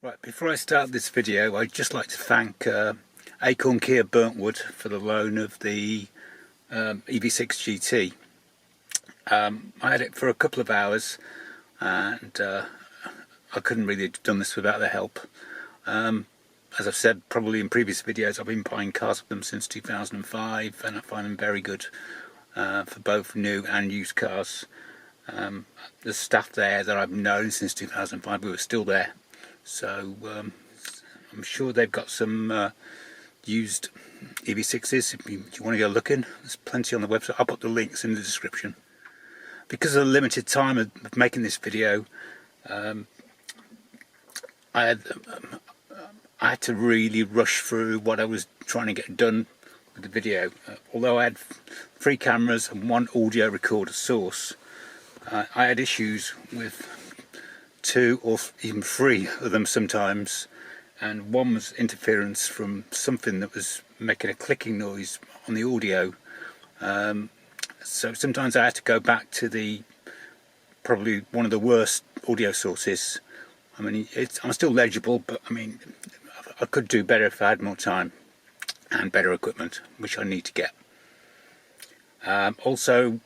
Right, before I start this video, I'd just like to thank Acorn Kia Burntwood for the loan of the EV6 GT. I had it for a couple of hours and I couldn't really have done this without their help. As I've said probably in previous videos, I've been buying cars with them since 2005 and I find them very good for both new and used cars. The staff there that I've known since 2005 who are still there. So I'm sure they've got some used EV6s if you want to go looking. There's plenty on the website. I'll put the links in the description. Because of the limited time of making this video, I had to really rush through what I was trying to get done with the video. Although I had 3 cameras and 1 audio recorder source, I had issues with 2 or even 3 of them sometimes, and one was interference from something that was making a clicking noise on the audio. So sometimes I had to go back to probably one of the worst audio sources. I mean, I'm still legible, but I mean, I could do better if I had more time and better equipment, which I need to get. Also,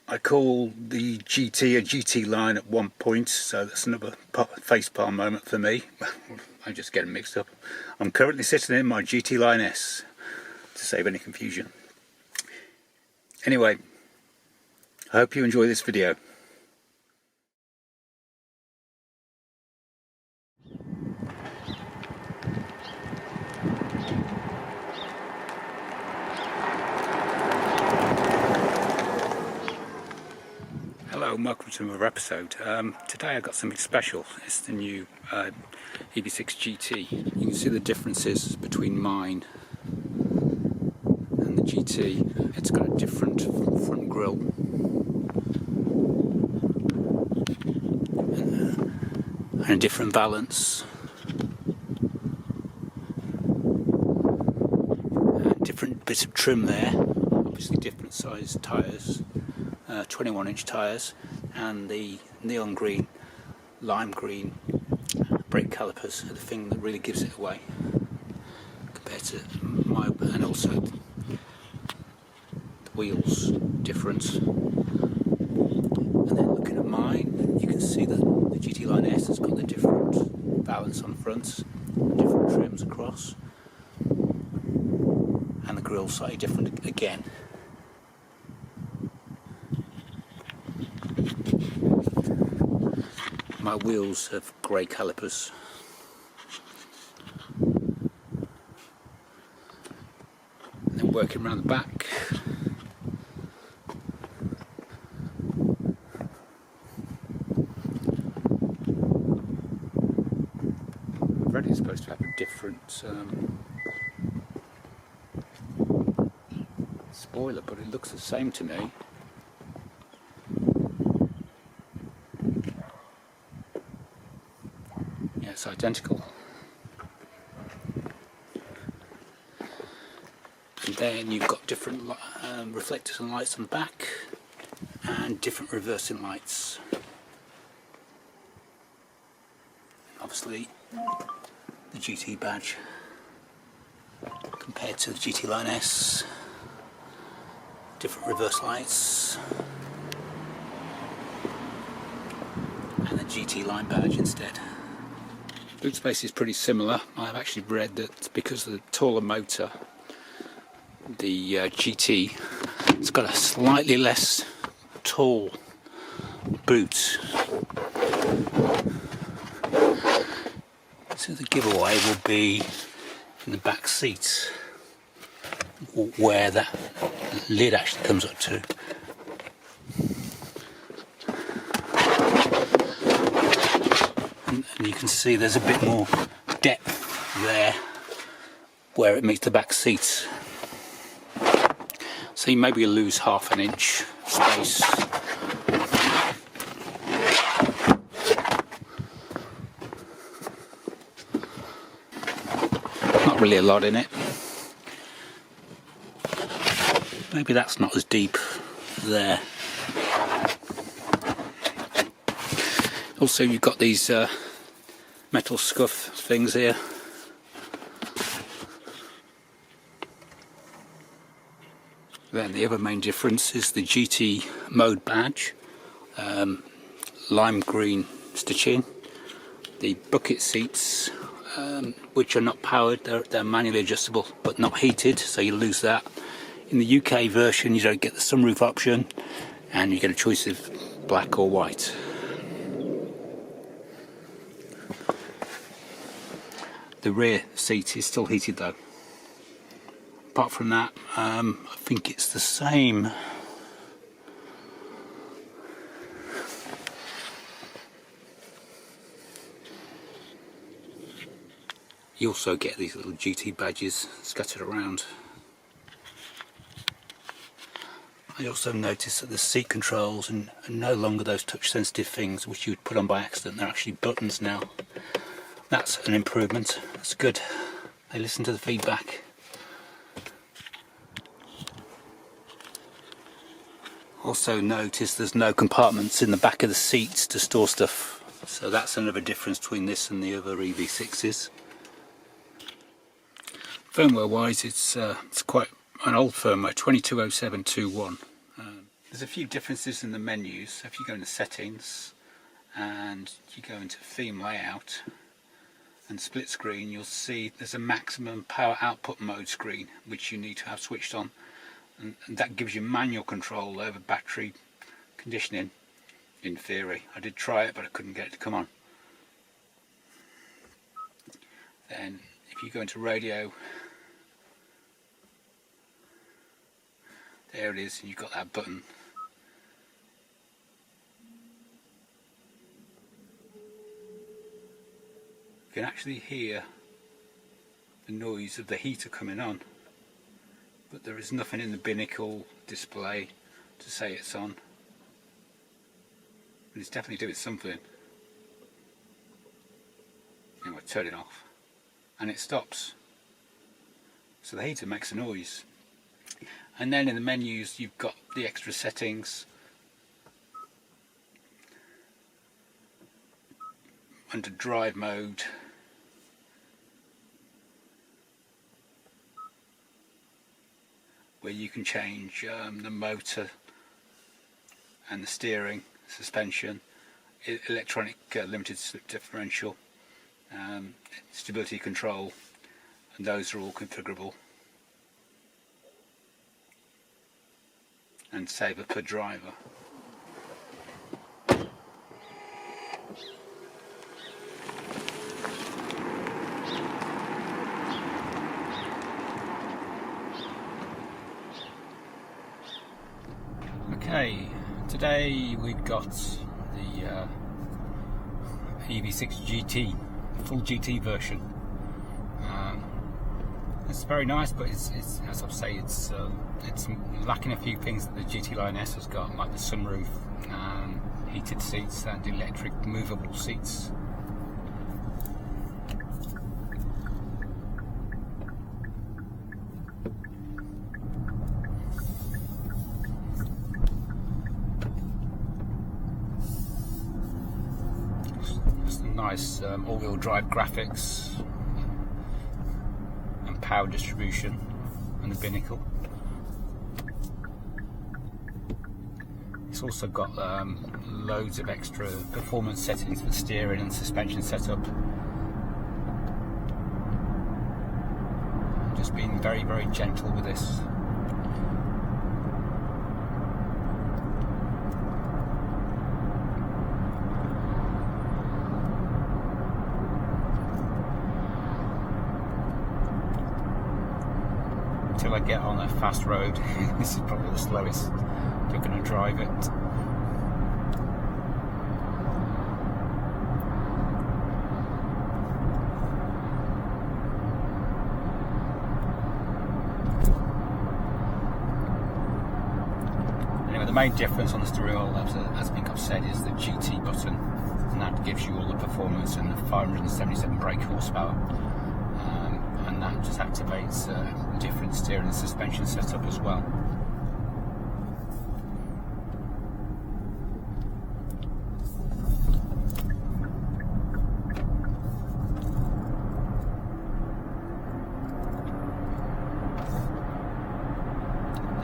I call the GT a GT line at one point, so that's another facepalm moment for me. I just get them mixed up. I'm currently sitting in my GT Line S, to save any confusion. Anyway, I hope you enjoy this video. Hello and welcome to another episode. Today I got something special. It's the new EV6 GT. You can see the differences between mine and the GT. It's got a different front grille and a different balance, different bits of trim there, obviously different size tyres. 21-inch tyres, and the neon green, lime green brake calipers are the thing that really gives it away compared to my, and also the wheels difference. And then looking at mine, you can see that the GT Line S has got the different balance on the fronts, different trims across, and the grille slightly different again. My wheels have grey calipers. And then working around the back, I've read it's supposed to have a different spoiler, but it looks the same to me. It's identical. And then you've got different reflectors and lights on the back and different reversing lights. Obviously the GT badge compared to the GT Line S, different reverse lights, and the GT Line badge instead. Boot space is pretty similar. I've actually read that because of the taller motor, the GT, it's got a slightly less tall boot. So the giveaway will be in the back seats, where that lid actually comes up to. And you can see there's a bit more depth there where it meets the back seats. So you maybe lose half an inch space. Not really a lot in it. Maybe that's not as deep there. Also, you've got these metal scuff things here. Then the other main difference is the GT mode badge, lime green stitching. The bucket seats, which are not powered, they're manually adjustable but not heated, so you lose that. In the UK version you don't get the sunroof option, and you get a choice of black or white. The rear seat is still heated though. Apart from that, I think it's the same. You also get these little GT badges scattered around. I also noticed that the seat controls are no longer those touch sensitive things which you would put on by accident. They're actually buttons now. That's an improvement. That's good. They listen to the feedback. Also notice there's no compartments in the back of the seats to store stuff. So that's another difference between this and the other EV6s. Firmware wise, it's quite an old firmware, 220721. There's a few differences in the menus. If you go into settings and you go into theme layout and split screen, you'll see there's a maximum power output mode screen which you need to have switched on, and that gives you manual control over battery conditioning in theory. I did try it but I couldn't get it to come on. Then if you go into radio, there it is, and you've got that button. You can actually hear the noise of the heater coming on, but there is nothing in the binnacle display to say it's on. But it's definitely doing something. Anyway, turn it off and it stops. So the heater makes a noise. And then in the menus you've got the extra settings. Under drive mode, where you can change the motor and the steering, suspension, electronic limited slip differential, stability control, and those are all configurable. And saver per driver. Okay, today we've got the EV6 GT, full GT version. It's very nice, but it's as I say, it's lacking a few things that the GT Line S has got, like the sunroof, heated seats, and electric movable seats. Some nice all-wheel drive graphics. Power distribution and the binnacle. It's also got loads of extra performance settings for steering and suspension setup. Just being very, very gentle with this. Until I get on a fast road, this is probably the slowest you're going to drive it. Anyway, the main difference on the steering wheel, as I think I've said, is the GT button, and that gives you all the performance and the 577 brake horsepower. And that just activates different steering and suspension setup as well.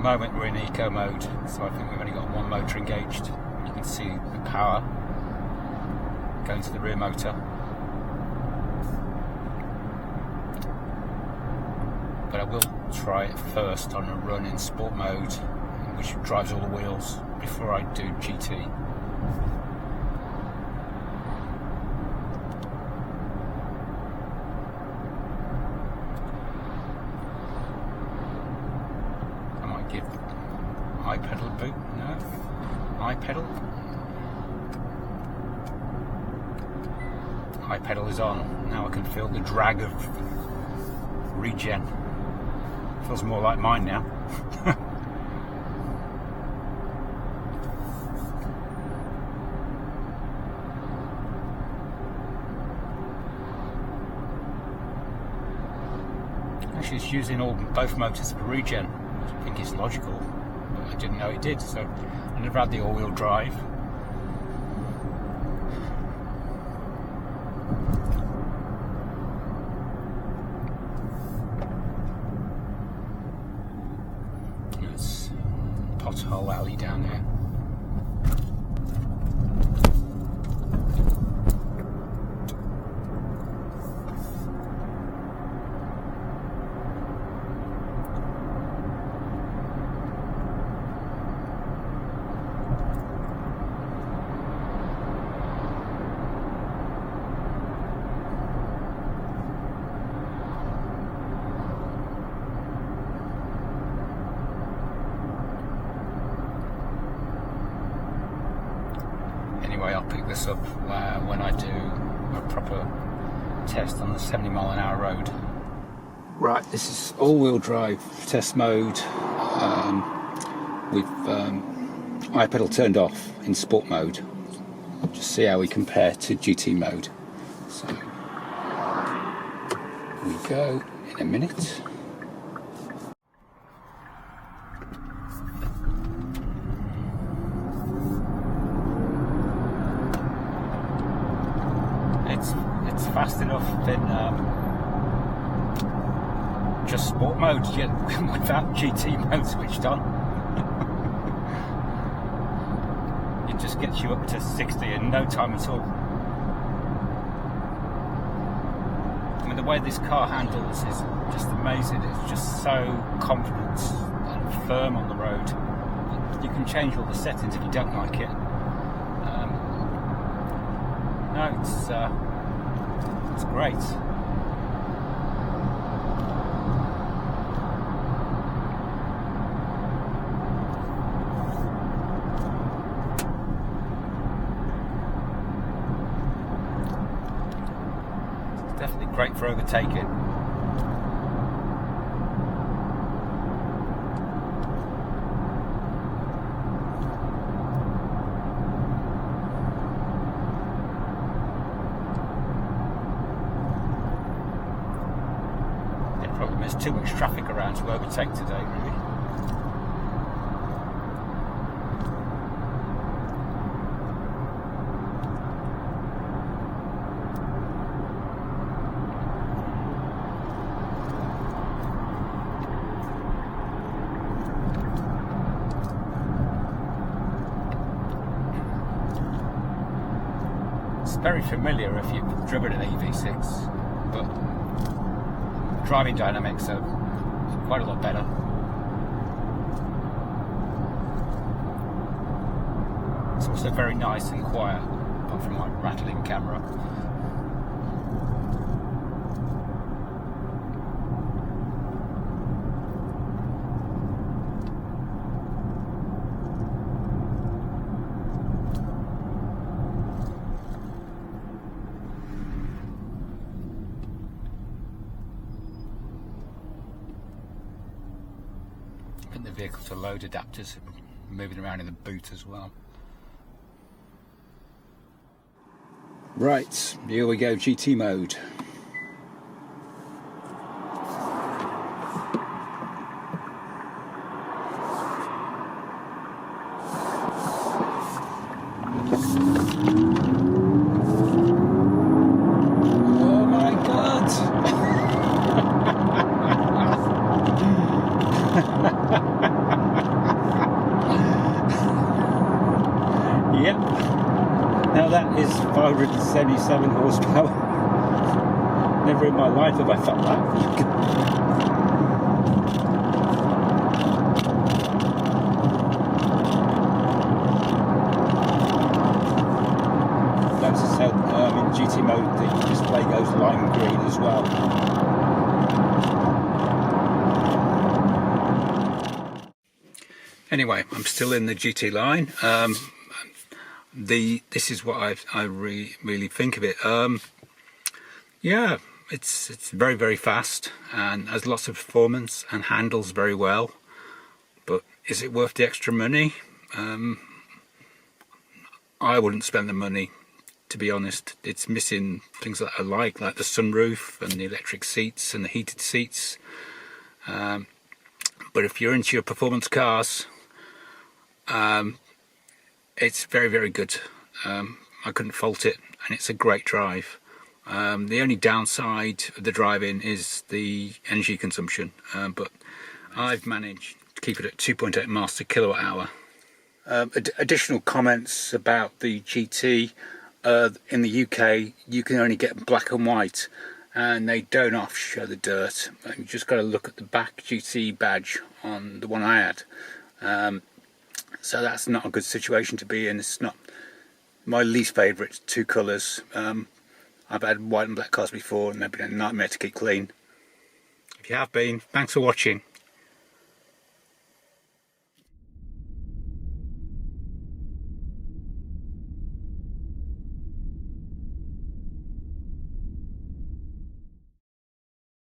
moment we're in eco mode, so I think we've only got one motor engaged. You can see the power going to the rear motor. But I will try it first on a run in sport mode, which drives all the wheels, before I do GT. I might give iPedal a boot. No? iPedal? iPedal is on. Now I can feel the drag of regen. Feels more like mine now. Actually, it's using both motors for regen. I think it's logical, but I didn't know it did. So I never had the all-wheel drive. Pothole alley down there. Anyway, I'll pick this up when I do a proper test on the 70-mile-an-hour road. Right, this is all-wheel drive test mode with iPedal turned off in sport mode. Just see how we compare to GT mode. So we go in a minute. It's fast enough in just sport mode, yet without GT mode switched on. It just gets you up to 60 in no time at all. I mean, the way this car handles is just amazing. It's just so confident and firm on the road. You can change all the settings if you don't like it. No, it's great. It's definitely great for overtaking. There's too much traffic around to overtake today, really. It's very familiar if you've driven an EV6, but driving dynamics are quite a lot better. It's also very nice and quiet, apart from my rattling camera. The vehicle to load adapters moving around in the boot as well. Right, here we go, GT mode. Oh my God! 277 horsepower. Never in my life have I felt that. As I said, in GT mode the display goes lime green as well. Anyway, I'm still in the GT line. This is what I really think of it. Yeah, it's very fast and has lots of performance and handles very well. But is it worth the extra money? I wouldn't spend the money, to be honest. It's missing things that I like the sunroof and the electric seats and the heated seats. But if you're into your performance cars, it's very good. I couldn't fault it, and it's a great drive. The only downside of the driving is the energy consumption, but I've managed to keep it at 2.8 miles per kilowatt hour. Additional comments about the GT. In the UK you can only get black and white, and they don't often show the dirt. You just got to look at the back GT badge on the one I had. So that's not a good situation to be in. It's not my least favourite two colours. I've had white and black cars before and they've been a nightmare to keep clean. If you have been, thanks for watching.